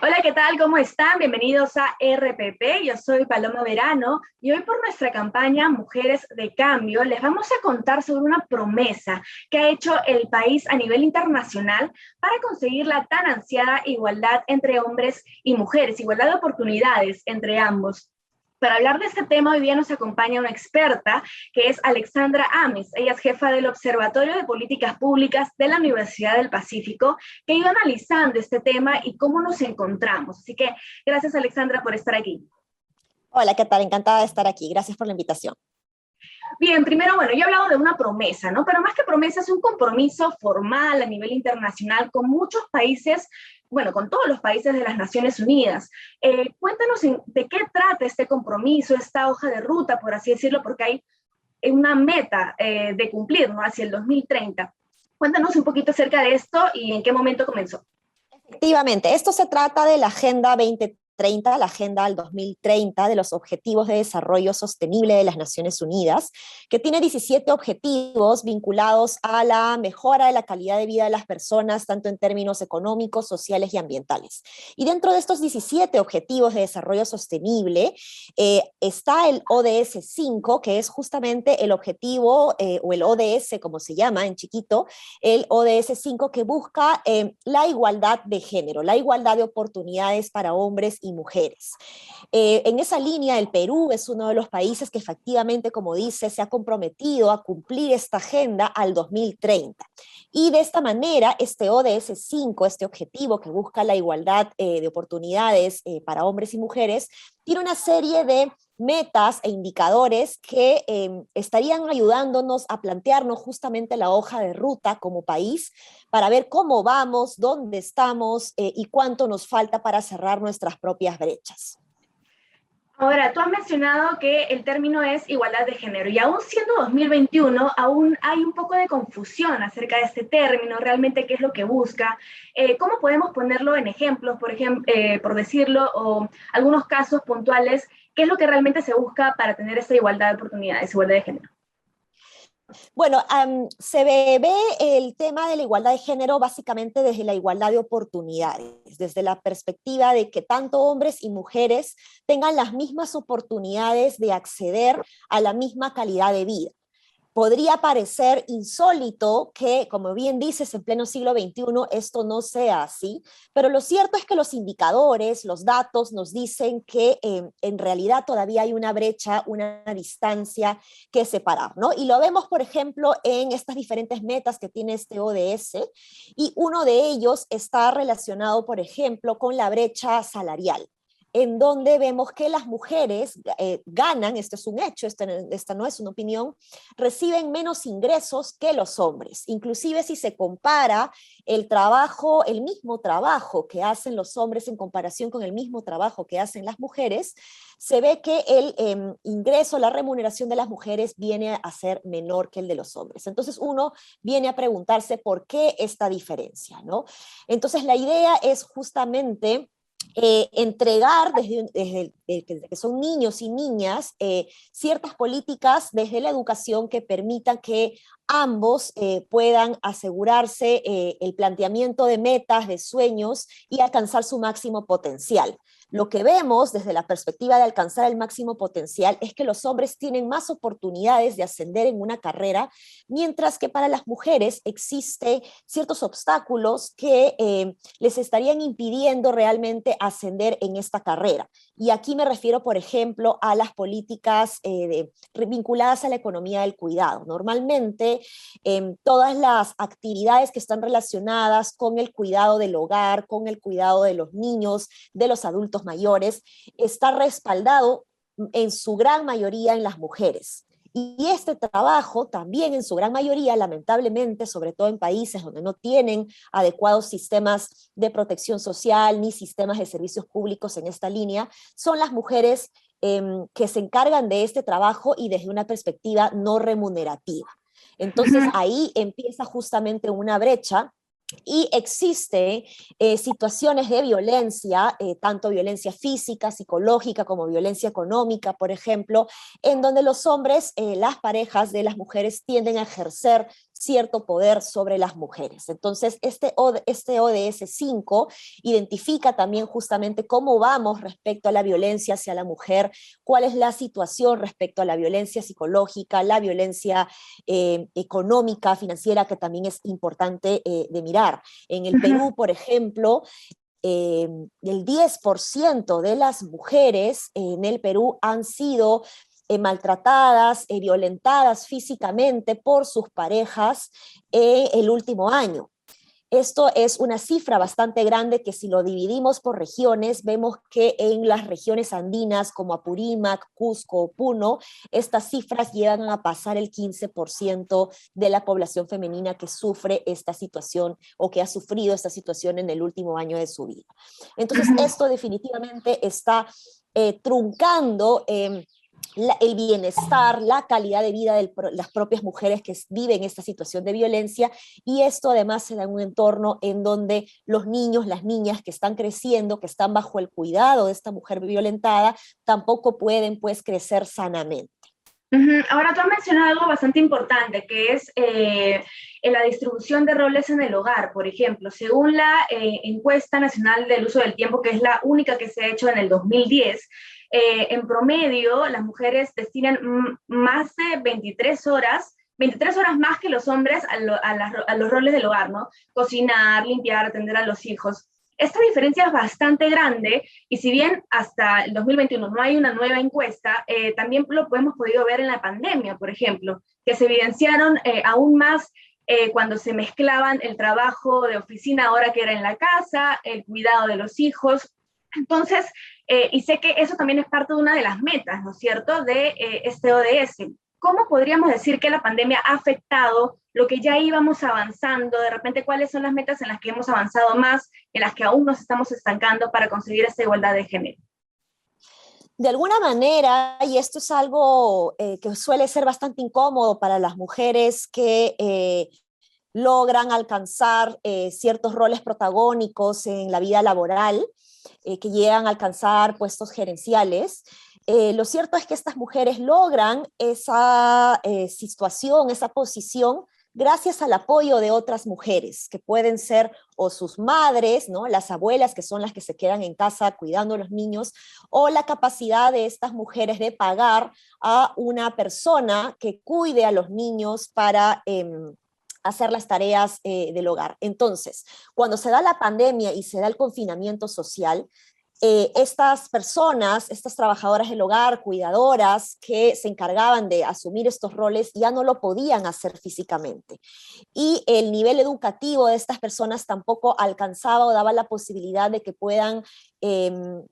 Hola, ¿qué tal? ¿Cómo están? Bienvenidos a RPP. Yo soy Paloma Verano y hoy por nuestra campaña Mujeres de Cambio les vamos a contar sobre una promesa que ha hecho el país a nivel internacional para conseguir la tan ansiada igualdad entre hombres y mujeres, igualdad de oportunidades entre ambos. Para hablar de este tema, hoy día nos acompaña una experta que es Alexandra Ames. Ella es jefa del Observatorio de Políticas Públicas de la Universidad del Pacífico, que ha ido analizando este tema y cómo nos encontramos. Así que gracias, Alexandra, por estar aquí. Hola, ¿qué tal? Encantada de estar aquí. Gracias por la invitación. Bien, primero, bueno, yo he hablado de una promesa, ¿no? Pero más que promesa, es un compromiso formal a nivel internacional con muchos países, bueno, con todos los países de las Naciones Unidas. Cuéntanos de qué trata este compromiso, esta hoja de ruta, por así decirlo, porque hay una meta de cumplir, ¿no? Hacia el 2030. Cuéntanos un poquito acerca de esto y en qué momento comenzó. Efectivamente, esto se trata de la Agenda 2030, la Agenda al 2030 de los Objetivos de Desarrollo Sostenible de las Naciones Unidas, que tiene 17 objetivos vinculados a la mejora de la calidad de vida de las personas, tanto en términos económicos, sociales y ambientales. Y dentro de estos 17 Objetivos de Desarrollo Sostenible está el ODS 5, que es justamente el objetivo, o el ODS, como se llama en chiquito, el ODS 5 que busca la igualdad de género, la igualdad de oportunidades para hombres y mujeres. En esa línea, el Perú es uno de los países que efectivamente, como dice, se ha comprometido a cumplir esta agenda al 2030. Y de esta manera, este ODS 5, este objetivo que busca la igualdad de oportunidades para hombres y mujeres, tiene una serie de metas e indicadores que estarían ayudándonos a plantearnos justamente la hoja de ruta como país para ver cómo vamos, dónde estamos y cuánto nos falta para cerrar nuestras propias brechas. Ahora, tú has mencionado que el término es igualdad de género y aún siendo 2021, aún hay un poco de confusión acerca de este término, realmente qué es lo que busca, cómo podemos ponerlo en ejemplos, por ejemplo, por decirlo, o algunos casos puntuales, qué es lo que realmente se busca para tener esa igualdad de oportunidades, igualdad de género. Bueno, se ve el tema de la igualdad de género básicamente desde la igualdad de oportunidades, desde la perspectiva de que tanto hombres y mujeres tengan las mismas oportunidades de acceder a la misma calidad de vida. Podría parecer insólito que, como bien dices, en pleno siglo XXI esto no sea así, pero lo cierto es que los indicadores, los datos nos dicen que en realidad todavía hay una brecha, una distancia que separar, ¿no? Y lo vemos, por ejemplo, en estas diferentes metas que tiene este ODS, y uno de ellos está relacionado, por ejemplo, con la brecha salarial, en donde vemos que las mujeres ganan, esto es un hecho, esta no es una opinión, reciben menos ingresos que los hombres. Inclusive si se compara el trabajo, el mismo trabajo que hacen los hombres en comparación con el mismo trabajo que hacen las mujeres, se ve que el ingreso, la remuneración de las mujeres viene a ser menor que el de los hombres. Entonces uno viene a preguntarse por qué esta diferencia, ¿no? Entonces la idea es justamente entregar desde que son niños y niñas ciertas políticas desde la educación que permitan que ambos puedan asegurarse el planteamiento de metas, de sueños y alcanzar su máximo potencial. Lo que vemos desde la perspectiva de alcanzar el máximo potencial es que los hombres tienen más oportunidades de ascender en una carrera, mientras que para las mujeres existen ciertos obstáculos que les estarían impidiendo realmente ascender en esta carrera. Y aquí me refiero, por ejemplo, a las políticas vinculadas a la economía del cuidado. Normalmente, todas las actividades que están relacionadas con el cuidado del hogar, con el cuidado de los niños, de los adultos mayores, está respaldado en su gran mayoría en las mujeres. Y este trabajo también en su gran mayoría, lamentablemente, sobre todo en países donde no tienen adecuados sistemas de protección social ni sistemas de servicios públicos en esta línea, son las mujeres que se encargan de este trabajo y desde una perspectiva no remunerativa. Entonces ahí empieza justamente una brecha y existe situaciones de violencia, tanto violencia física, psicológica, como violencia económica, por ejemplo, en donde los hombres, las parejas de las mujeres tienden a ejercer cierto poder sobre las mujeres. Entonces, este ODS 5 identifica también justamente cómo vamos respecto a la violencia hacia la mujer, cuál es la situación respecto a la violencia psicológica, la violencia económica, financiera, que también es importante de mirar. En el Perú, por ejemplo, el 10% de las mujeres en el Perú han sido maltratadas, violentadas físicamente por sus parejas el último año. Esto es una cifra bastante grande que si lo dividimos por regiones, vemos que en las regiones andinas como Apurímac, Cusco, Puno, estas cifras llegan a pasar el 15% de la población femenina que sufre esta situación o que ha sufrido esta situación en el último año de su vida. Entonces, esto definitivamente está truncando el bienestar, la calidad de vida de las propias mujeres que viven esta situación de violencia, y esto además se da en un entorno en donde los niños, las niñas que están creciendo, que están bajo el cuidado de esta mujer violentada, tampoco pueden pues crecer sanamente. Ahora tú has mencionado algo bastante importante, que es en la distribución de roles en el hogar, por ejemplo. Según la encuesta nacional del uso del tiempo, que es la única que se ha hecho en el 2010, en promedio las mujeres destinan más de 23 horas más que los hombres a los roles del hogar, ¿no? Cocinar, limpiar, atender a los hijos. Esta diferencia es bastante grande, y si bien hasta el 2021 no hay una nueva encuesta, también lo hemos podido ver en la pandemia, por ejemplo, que se evidenciaron aún más cuando se mezclaban el trabajo de oficina ahora que era en la casa, el cuidado de los hijos. Entonces, y sé que eso también es parte de una de las metas, ¿no es cierto?, de este ODS. ¿Cómo podríamos decir que la pandemia ha afectado lo que ya íbamos avanzando? De repente, ¿cuáles son las metas en las que hemos avanzado más, en las que aún nos estamos estancando para conseguir esta igualdad de género? De alguna manera, y esto es algo que suele ser bastante incómodo para las mujeres que logran alcanzar ciertos roles protagónicos en la vida laboral, que llegan a alcanzar puestos gerenciales. Lo cierto es que estas mujeres logran esa situación, esa posición, gracias al apoyo de otras mujeres, que pueden ser o sus madres, ¿no?, las abuelas, que son las que se quedan en casa cuidando a los niños, o la capacidad de estas mujeres de pagar a una persona que cuide a los niños para hacer las tareas del hogar. Entonces, cuando se da la pandemia y se da el confinamiento social, estas personas, estas trabajadoras del hogar, cuidadoras, que se encargaban de asumir estos roles, ya no lo podían hacer físicamente. Y el nivel educativo de estas personas tampoco alcanzaba o daba la posibilidad de que puedan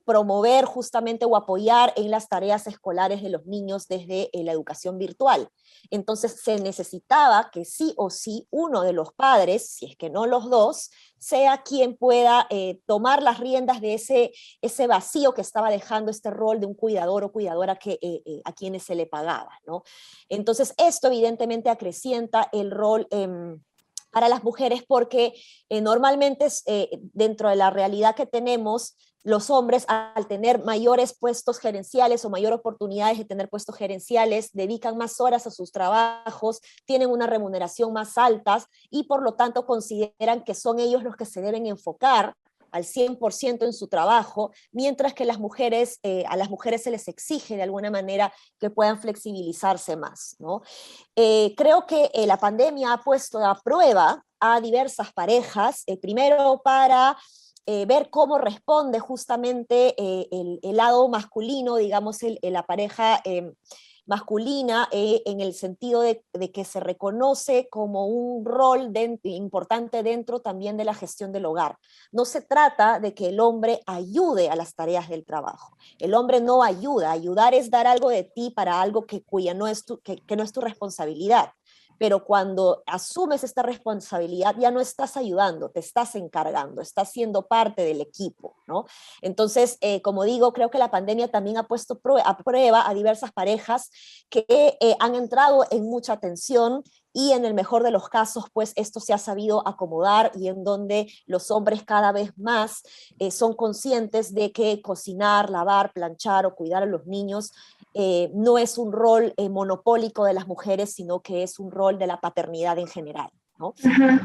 promover justamente o apoyar en las tareas escolares de los niños desde la educación virtual. Entonces se necesitaba que sí o sí uno de los padres, si es que no los dos, sea quien pueda tomar las riendas de ese vacío que estaba dejando este rol de un cuidador o cuidadora a quienes se le pagaba, ¿no? Entonces esto evidentemente acrecienta el rol para las mujeres, porque normalmente dentro de la realidad que tenemos, los hombres, al tener mayores puestos gerenciales o mayor oportunidades de tener puestos gerenciales, dedican más horas a sus trabajos, tienen una remuneración más alta, y por lo tanto consideran que son ellos los que se deben enfocar al 100% en su trabajo, mientras que a las mujeres se les exige de alguna manera que puedan flexibilizarse más, ¿no? Creo que la pandemia ha puesto a prueba a diversas parejas, primero para ver cómo responde justamente el lado masculino, digamos, la pareja masculina, en el sentido de que se reconoce como un rol importante dentro también de la gestión del hogar. No se trata de que el hombre ayude a las tareas del trabajo. El hombre no ayuda. Ayudar es dar algo de ti para algo que no es tu responsabilidad. Pero cuando asumes esta responsabilidad, ya no estás ayudando, te estás encargando, estás siendo parte del equipo, ¿no? Entonces, como digo, creo que la pandemia también ha puesto a prueba a diversas parejas que han entrado en mucha tensión, y en el mejor de los casos, pues esto se ha sabido acomodar, y en donde los hombres cada vez más son conscientes de que cocinar, lavar, planchar o cuidar a los niños no es un rol monopólico de las mujeres, sino que es un rol de la paternidad en general, ¿no?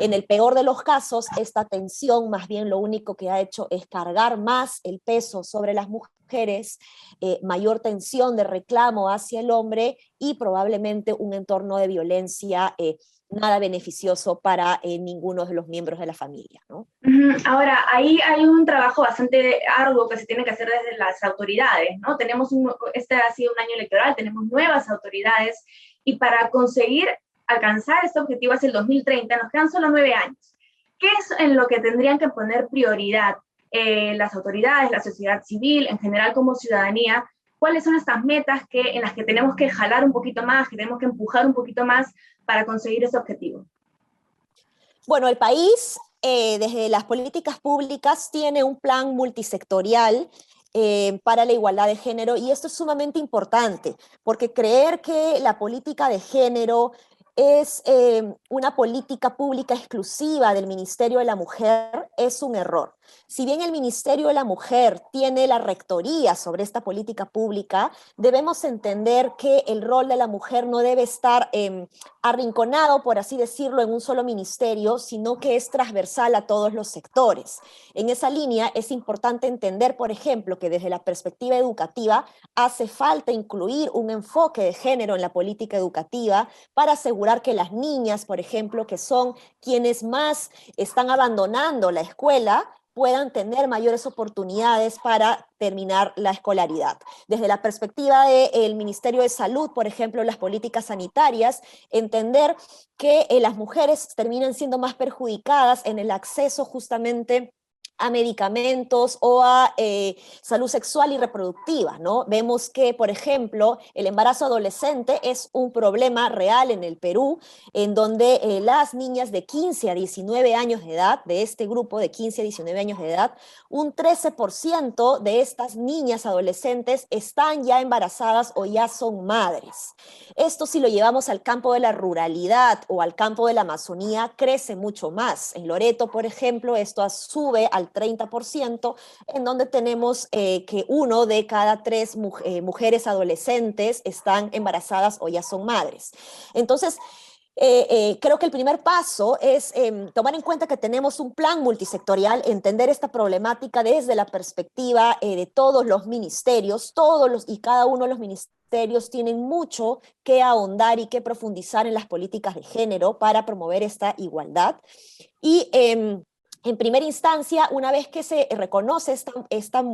En el peor de los casos, esta tensión más bien lo único que ha hecho es cargar más el peso sobre las mujeres, mayor tensión de reclamo hacia el hombre y probablemente un entorno de violencia nada beneficioso para ninguno de los miembros de la familia, ¿no? Ahora, ahí hay un trabajo bastante arduo que se tiene que hacer desde las autoridades, ¿no? Este ha sido un año electoral, tenemos nuevas autoridades y para conseguir alcanzar este objetivo hacia el 2030 nos quedan solo 9 años. ¿Qué es en lo que tendrían que poner prioridad las autoridades, la sociedad civil, en general como ciudadanía? ¿Cuáles son estas metas en las que tenemos que jalar un poquito más, que tenemos que empujar un poquito más para conseguir ese objetivo? Bueno, el país, desde las políticas públicas, tiene un plan multisectorial para la igualdad de género y esto es sumamente importante, porque creer que la política de género es una política pública exclusiva del Ministerio de la Mujer es un error. Si bien el Ministerio de la Mujer tiene la rectoría sobre esta política pública, debemos entender que el rol de la mujer no debe estar arrinconado, por así decirlo, en un solo ministerio, sino que es transversal a todos los sectores. En esa línea es importante entender, por ejemplo, que desde la perspectiva educativa hace falta incluir un enfoque de género en la política educativa para asegurar que las niñas, por ejemplo, que son quienes más están abandonando la escuela, puedan tener mayores oportunidades para terminar la escolaridad. Desde la perspectiva del Ministerio de Salud, por ejemplo, las políticas sanitarias, entender que las mujeres terminan siendo más perjudicadas en el acceso justamente a medicamentos o a salud sexual y reproductiva, ¿no? Vemos que, por ejemplo, el embarazo adolescente es un problema real en el Perú, en donde las niñas de 15 a 19 años de edad, de este grupo de 15 a 19 años de edad, un 13% de estas niñas adolescentes están ya embarazadas o ya son madres. Esto, si lo llevamos al campo de la ruralidad o al campo de la Amazonía, crece mucho más. En Loreto, por ejemplo, esto sube al 30%, en donde tenemos que 1 de cada 3 mujeres adolescentes están embarazadas o ya son madres. Entonces, creo que el primer paso es tomar en cuenta que tenemos un plan multisectorial, entender esta problemática desde la perspectiva de todos los ministerios, y cada uno de los ministerios tienen mucho que ahondar y que profundizar en las políticas de género para promover esta igualdad. Y en primera instancia, una vez que se reconoce esta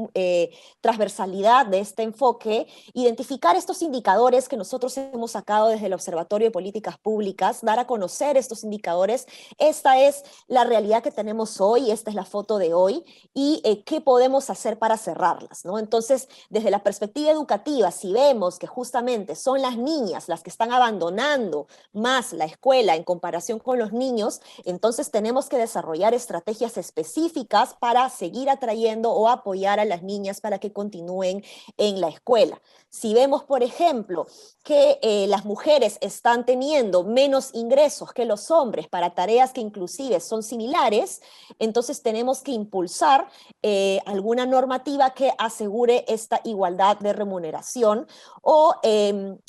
transversalidad de este enfoque, identificar estos indicadores que nosotros hemos sacado desde el Observatorio de Políticas Públicas, dar a conocer estos indicadores. Esta es la realidad que tenemos hoy, esta es la foto de hoy, y qué podemos hacer para cerrarlas, ¿no? Entonces, desde la perspectiva educativa, si vemos que justamente son las niñas las que están abandonando más la escuela en comparación con los niños, entonces tenemos que desarrollar estrategias específicas para seguir atrayendo o apoyar a las niñas para que continúen en la escuela. Si vemos, por ejemplo, que las mujeres están teniendo menos ingresos que los hombres para tareas que inclusive son similares, entonces tenemos que impulsar alguna normativa que asegure esta igualdad de remuneración o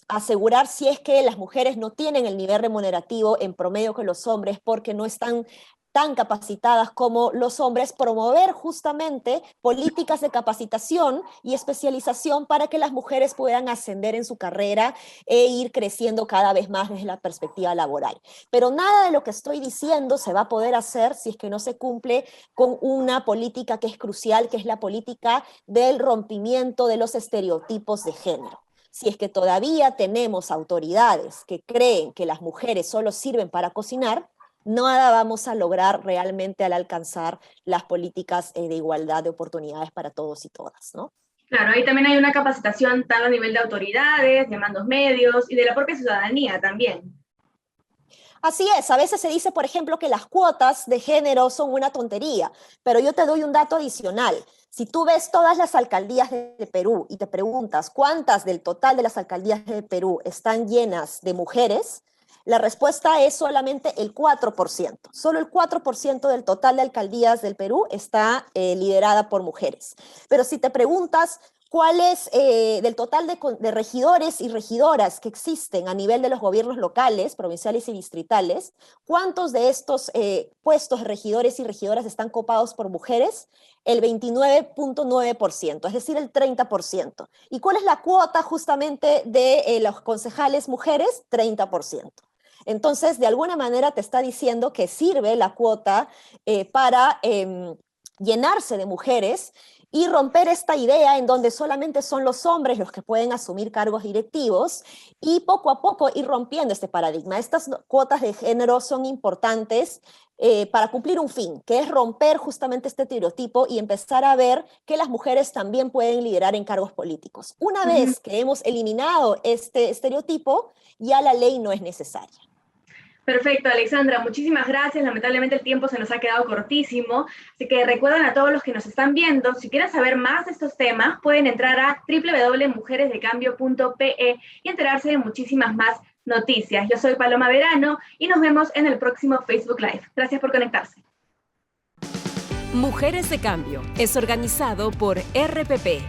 asegurar, si es que las mujeres no tienen el nivel remunerativo en promedio que los hombres porque no están tan capacitadas como los hombres, promover justamente políticas de capacitación y especialización para que las mujeres puedan ascender en su carrera e ir creciendo cada vez más desde la perspectiva laboral. Pero nada de lo que estoy diciendo se va a poder hacer si es que no se cumple con una política que es crucial, que es la política del rompimiento de los estereotipos de género. Si es que todavía tenemos autoridades que creen que las mujeres solo sirven para cocinar, nada vamos a lograr realmente al alcanzar las políticas de igualdad de oportunidades para todos y todas, ¿no? Claro, ahí también hay una capacitación tanto a nivel de autoridades, de mandos medios y de la propia ciudadanía también. Así es, a veces se dice, por ejemplo, que las cuotas de género son una tontería, pero yo te doy un dato adicional. Si tú ves todas las alcaldías de Perú y te preguntas cuántas del total de las alcaldías de Perú están llenas de mujeres, la respuesta es solamente el 4%. Solo el 4% del total de alcaldías del Perú está liderada por mujeres. Pero si te preguntas ¿cuáles del total de regidores y regidoras que existen a nivel de los gobiernos locales, provinciales y distritales, cuántos de estos puestos de regidores y regidoras están copados por mujeres? El 29.9%, es decir, el 30%. ¿Y cuál es la cuota justamente de los concejales mujeres? 30%. Entonces, de alguna manera te está diciendo que sirve la cuota para llenarse de mujeres y romper esta idea en donde solamente son los hombres los que pueden asumir cargos directivos y poco a poco ir rompiendo este paradigma. Estas cuotas de género son importantes para cumplir un fin, que es romper justamente este estereotipo y empezar a ver que las mujeres también pueden liderar en cargos políticos. Una vez que hemos eliminado este estereotipo, ya la ley no es necesaria. Perfecto, Alexandra, muchísimas gracias. Lamentablemente el tiempo se nos ha quedado cortísimo, así que recuerden a todos los que nos están viendo, si quieren saber más de estos temas, pueden entrar a www.mujeresdecambio.pe y enterarse de muchísimas más noticias. Yo soy Paloma Verano y nos vemos en el próximo Facebook Live. Gracias por conectarse. Mujeres de Cambio es organizado por RPP,